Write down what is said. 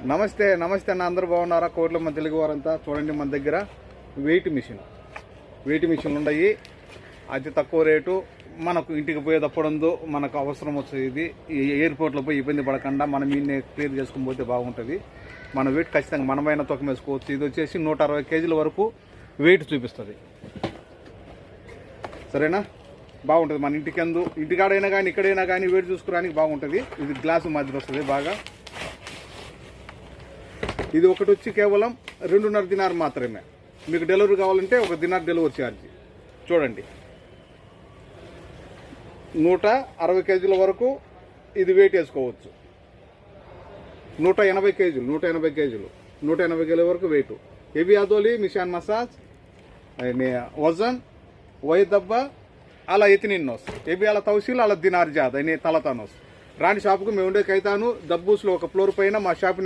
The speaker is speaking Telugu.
నమస్తే నమస్తే అన్న, అందరూ బాగున్నారా? కోట్ల మన తెలుగు వారంతా చూడండి, మన దగ్గర వెయిట్ మిషన్లు ఉన్నాయి. అతి తక్కువ రేటు, మనకు ఇంటికి పోయేటప్పుడు మనకు అవసరం వచ్చేది. ఇది ఎయిర్పోర్ట్లో పోయి ఇబ్బంది పడకుండా మనం ఈయన్ని క్లియర్ చేసుకుని పోతే బాగుంటుంది. మన వెయిట్ ఖచ్చితంగా మనమైన తొక్క వేసుకోవచ్చు. ఇది వచ్చేసి 160 కేజీల వరకు వెయిట్ చూపిస్తుంది. సరేనా? బాగుంటుంది. మన ఇంటికాడైనా కానీ ఇక్కడైనా కానీ వెయిట్ చూసుకోవడానికి బాగుంటుంది. ఇది గ్లాసు మాదిరి వస్తుంది బాగా. ఇది ఒకటి వచ్చి కేవలం 2.5 దినార్ మాత్రమే. మీకు డెలివరీ కావాలంటే 1 దినార్ డెలివరీ ఛార్జ్. చూడండి, 160 కేజీల వరకు ఇది వెయిట్ వేసుకోవచ్చు. 180 కేజీల వరకు వెయిట్. हेवी आदोली मिशान मसाज वजन वय दब्बा అలా ఎత్తినిన్నోస్ ఏబి అలా తౌసీలు అలా దినార్ జాదా నే తలతానోస్ రాని షాపుకు మేము ఉండేకైతాను దబ్బూస్లో ఒక ఫ్లోర్ పైన మా షాప్